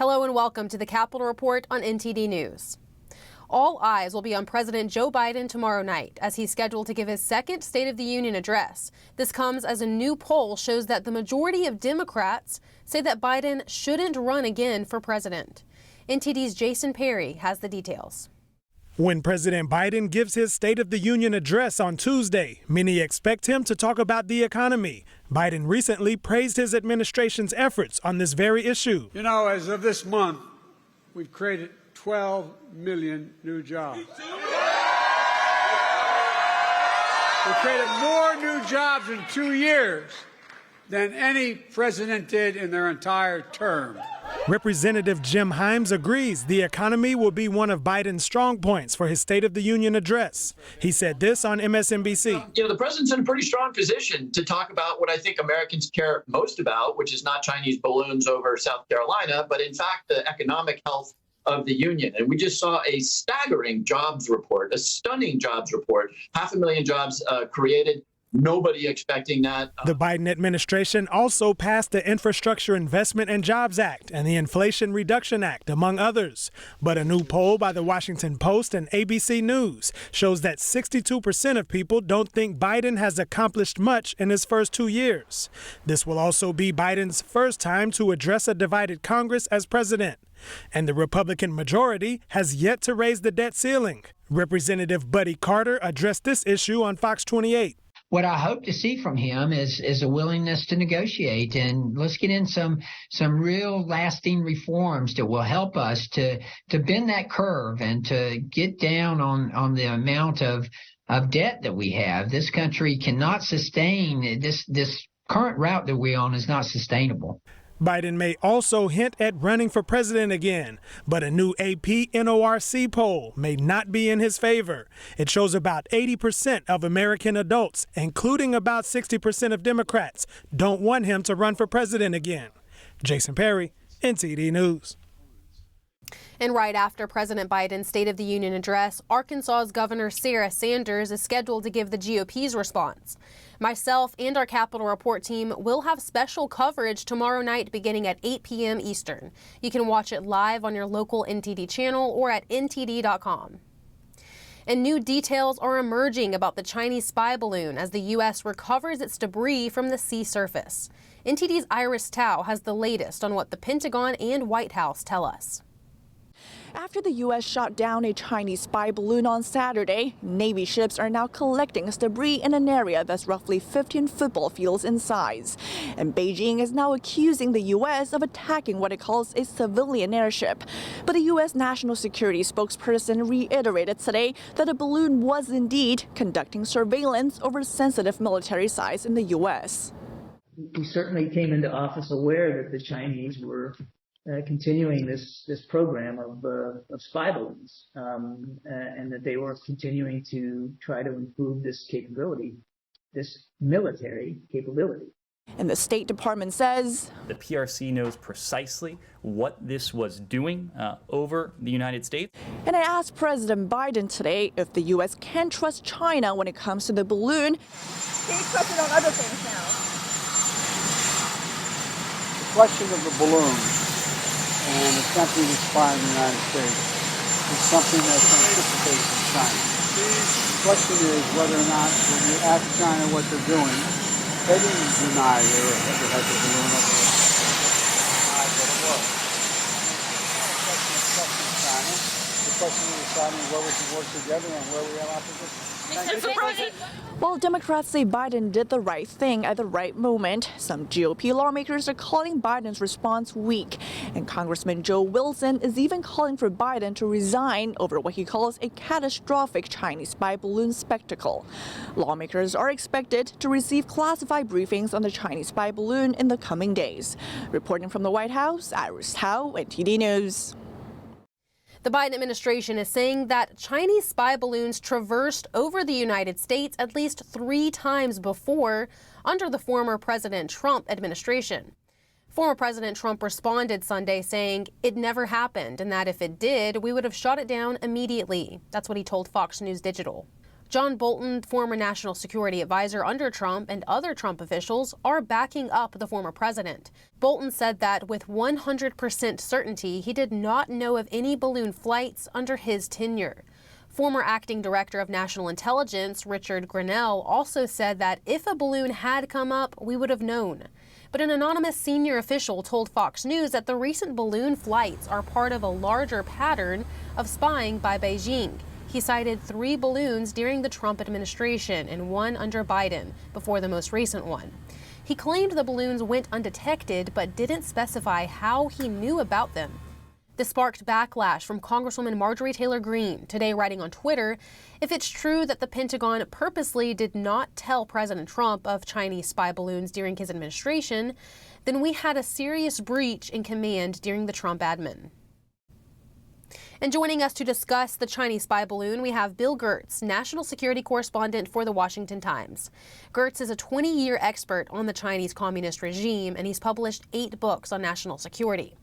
Hello and welcome to the Capitol Report on NTD News. All eyes will be on President Joe Biden tomorrow night as he's scheduled to give his second State of the Union address. This comes as a new poll shows that the majority of Democrats say that Biden shouldn't run again for president. NTD's Jason Perry has the details. When President Biden gives his State of the Union address on Tuesday, many expect him to talk about the economy. Biden recently praised his administration's efforts on this very issue. You know, as of this month, we've created 12 million new jobs. We created more new jobs in 2 years than any president did in their entire term. Representative Jim Himes agrees the economy will be one of Biden's strong points for his State of the Union address. He said this on MSNBC. The president's in a pretty strong position to talk about what I think Americans care most about, which is not Chinese balloons over South Carolina, but in fact, the economic health of the union. And we just saw a staggering jobs report, a stunning jobs report, 500,000 jobs created. Nobody expecting that. The Biden administration also passed the Infrastructure Investment and Jobs Act and the Inflation Reduction Act, among others. But a new poll by the Washington Post and ABC News shows that 62% of people don't think Biden has accomplished much in his first 2 years. This will also be Biden's first time to address a divided Congress as president. And the Republican majority has yet to raise the debt ceiling. Representative Buddy Carter addressed this issue on Fox 28. What I hope to see from him is a willingness to negotiate, and let's get in some real lasting reforms that will help us to bend that curve and to get down on the amount of debt that we have. This country cannot sustain this current route that we're on is not sustainable. Biden may also hint at running for president again, but a new AP NORC poll may not be in his favor. It shows about 80% of American adults, including about 60% of Democrats, don't want him to run for president again. Jason Perry, NTD News. And right after President Biden's State of the Union address, Arkansas's Governor Sarah Sanders is scheduled to give the GOP's response. Myself and our Capitol Report team will have special coverage tomorrow night beginning at 8 p.m. Eastern. You can watch it live on your local NTD channel or at ntd.com. And new details are emerging about the Chinese spy balloon as the U.S. recovers its debris from the sea surface. NTD's Iris Tao has the latest on what the Pentagon and White House tell us. After the U.S. shot down a Chinese spy balloon on Saturday, Navy ships are now collecting its debris in an area that's roughly 15 football fields in size. And Beijing is now accusing the U.S. of attacking what it calls a civilian airship. But the U.S. National Security spokesperson reiterated today that the balloon was indeed conducting surveillance over sensitive military sites in the U.S. We certainly came into office aware that the Chinese were continuing this program of spy balloons, and that they were continuing to try to improve this capability, this military capability. And the State Department says the PRC knows precisely what this was doing over the United States. And I asked President Biden today if the U.S. can trust China when it comes to the balloon. Can you trust it on other things now? The question of the balloon and attempting to spy in the United States is something that's anticipated in China. The question is whether or not when you ask China what they're doing, they didn't deny they had the balloon over there. But it was. The question of China. The question of deciding where we can work together and where we have opposition. While Democrats say Biden did the right thing at the right moment, some GOP lawmakers are calling Biden's response weak. And Congressman Joe Wilson is even calling for Biden to resign over what he calls a catastrophic Chinese spy balloon spectacle. Lawmakers are expected to receive classified briefings on the Chinese spy balloon in the coming days. Reporting from the White House, Iris Tao, NTD News. The Biden administration is saying that Chinese spy balloons traversed over the United States at least 3 times before under the former President Trump administration. Former President Trump responded Sunday saying it never happened and that if it did, we would have shot it down immediately. That's what he told Fox News Digital. John Bolton, former national security advisor under Trump, and other Trump officials are backing up the former president. Bolton said that with 100% certainty, he did not know of any balloon flights under his tenure. Former acting director of national intelligence, Richard Grenell, also said that if a balloon had come up, we would have known. But an anonymous senior official told Fox News that the recent balloon flights are part of a larger pattern of spying by Beijing. He cited 3 balloons during the Trump administration and 1 under Biden before the most recent one. He claimed the balloons went undetected but didn't specify how he knew about them. This sparked backlash from Congresswoman Marjorie Taylor Greene, today writing on Twitter, if it's true that the Pentagon purposely did not tell President Trump of Chinese spy balloons during his administration, then we had a serious breach in command during the Trump admin. And joining us to discuss the Chinese spy balloon, we have Bill Gertz, national security correspondent for The Washington Times. Gertz is a 20-year expert on the Chinese communist regime, and he's published 8 books on national security.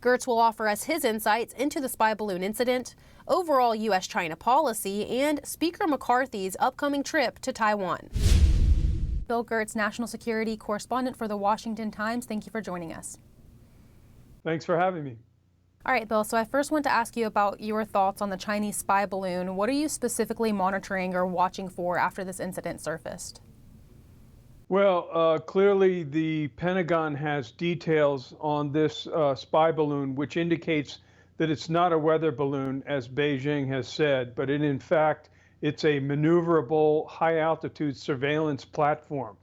Gertz will offer us his insights into the spy balloon incident, overall U.S.-China policy, and Speaker McCarthy's upcoming trip to Taiwan. Bill Gertz, national security correspondent for The Washington Times, thank you for joining us. Thanks for having me. All right, Bill, so I first want to ask you about your thoughts on the Chinese spy balloon. What are you specifically monitoring or watching for after this incident surfaced? Well, clearly the Pentagon has details on this spy balloon, which indicates that it's not a weather balloon, as Beijing has said, but in fact, it's a maneuverable high-altitude surveillance platform.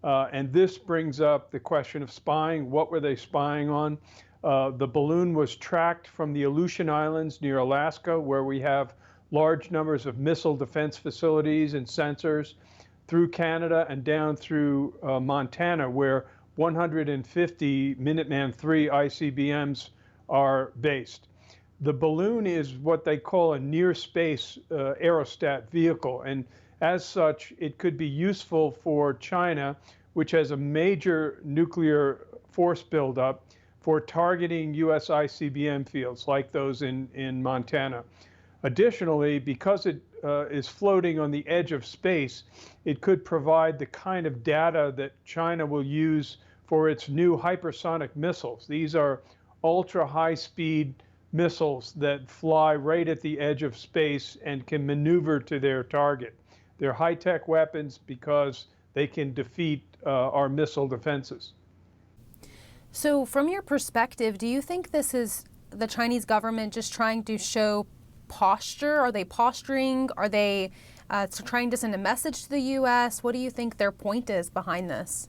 And this brings up the question of spying. What were they spying on? The balloon was tracked from the Aleutian Islands near Alaska, where we have large numbers of missile defense facilities and sensors, through Canada and down through Montana, where 150 Minuteman III ICBMs are based. The balloon is what they call a near-space aerostat vehicle, and as such, it could be useful for China, which has a major nuclear force buildup, for targeting U.S. ICBM fields like those in Montana. Additionally, because it is floating on the edge of space, it could provide the kind of data that China will use for its new hypersonic missiles. These are ultra-high-speed missiles that fly right at the edge of space and can maneuver to their target. They're high-tech weapons because they can defeat our missile defenses. So from your perspective, do you think this is the Chinese government just trying to show posture? Are they posturing? Are they trying to send a message to the U.S.? What do you think their point is behind this?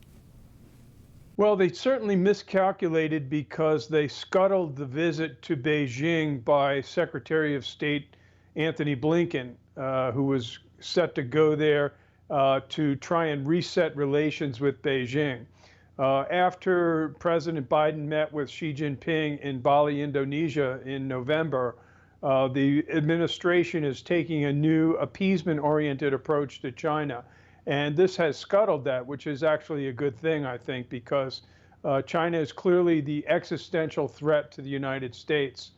Well, they certainly miscalculated because they scuttled the visit to Beijing by Secretary of State Antony Blinken, who was set to go there to try and reset relations with Beijing. After President Biden met with Xi Jinping in Bali, Indonesia in November, the administration is taking a new appeasement-oriented approach to China. And this has scuttled that, which is actually a good thing, I think, because China is clearly the existential threat to the United States.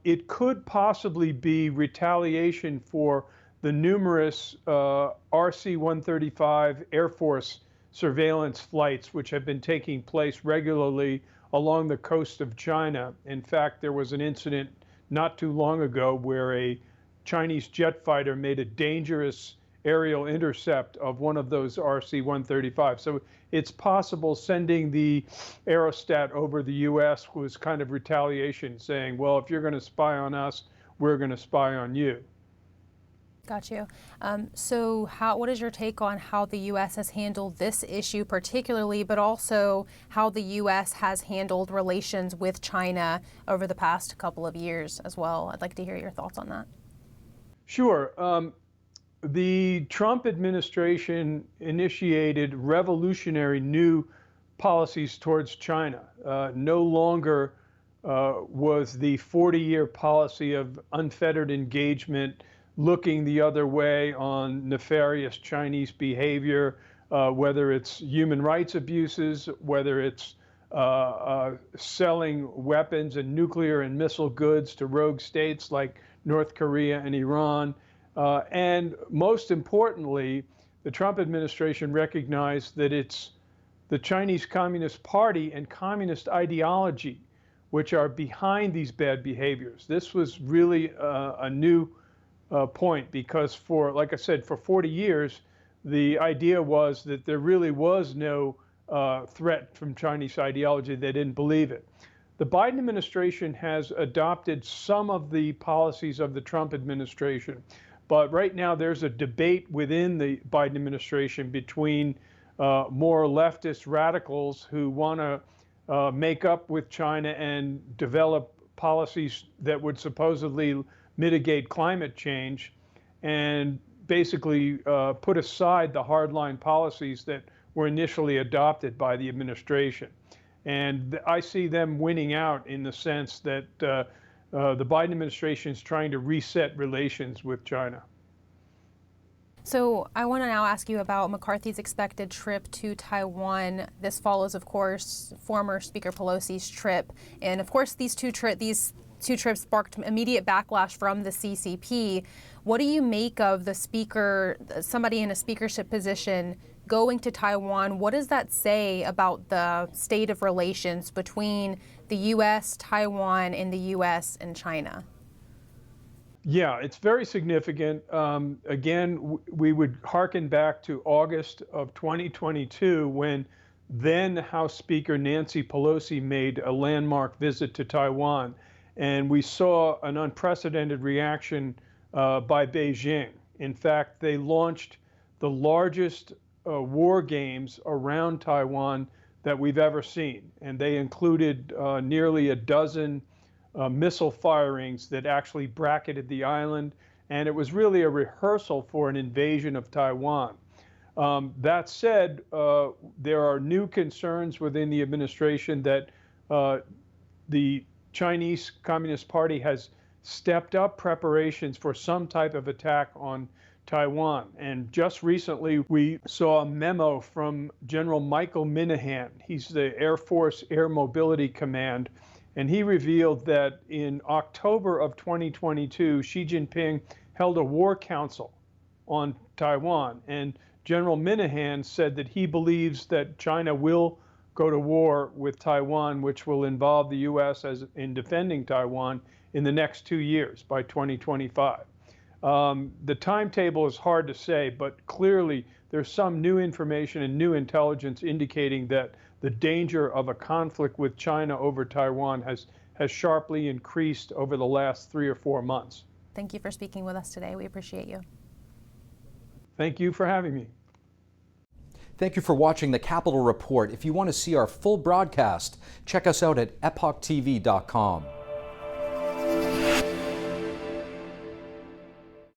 It could possibly be retaliation for the numerous RC-135 Air Force surveillance flights, which have been taking place regularly along the coast of China. In fact, there was an incident not too long ago where a Chinese jet fighter made a dangerous aerial intercept of one of those RC-135. So it's possible sending the aerostat over the U.S. was kind of retaliation, saying, well, if you're going to spy on us, we're going to spy on you. Got you. So what is your take on how the U.S. has handled this issue particularly, but also how the U.S. has handled relations with China over the past couple of years as well? I'd like to hear your thoughts on that. Sure. The Trump administration initiated revolutionary new policies towards China. No longer was the 40-year policy of unfettered engagement looking the other way on nefarious Chinese behavior, whether it's human rights abuses, whether it's selling weapons and nuclear and missile goods to rogue states like North Korea and Iran. And most importantly, the Trump administration recognized that it's the Chinese Communist Party and communist ideology which are behind these bad behaviors. This was really a new point, because like I said, for 40 years, the idea was that there really was no threat from Chinese ideology. They didn't believe it. The Biden administration has adopted some of the policies of the Trump administration, but right now there's a debate within the Biden administration between more leftist radicals who want to make up with China and develop policies that would supposedly mitigate climate change, and basically put aside the hardline policies that were initially adopted by the administration. And I see them winning out in the sense that the Biden administration is trying to reset relations with China. So I want to now ask you about McCarthy's expected trip to Taiwan. This follows, of course, former Speaker Pelosi's trip. And of course, these two trips sparked immediate backlash from the CCP. What do you make of the speaker, somebody in a speakership position, going to Taiwan? What does that say about the state of relations between the U.S., Taiwan, and the U.S. and China? Yeah, it's very significant. Again, we would hearken back to August of 2022 when then House Speaker Nancy Pelosi made a landmark visit to Taiwan. And we saw an unprecedented reaction by Beijing. In fact, they launched the largest war games around Taiwan that we've ever seen. And they included nearly a dozen missile firings that actually bracketed the island. And it was really a rehearsal for an invasion of Taiwan. That said, there are new concerns within the administration that the Chinese Communist Party has stepped up preparations for some type of attack on Taiwan. And just recently, we saw a memo from General Michael Minahan. He's the Air Force Air Mobility Command. And he revealed that in October of 2022, Xi Jinping held a war council on Taiwan. And General Minahan said that he believes that China will go to war with Taiwan, which will involve the U.S. in defending Taiwan in the next 2 years, by 2025. The timetable is hard to say, but clearly there's some new information and new intelligence indicating that the danger of a conflict with China over Taiwan has sharply increased over the last 3 or 4 months. Thank you for speaking with us today. We appreciate you. Thank you for having me. Thank you for watching the Capitol Report. If you want to see our full broadcast, check us out at epochtv.com.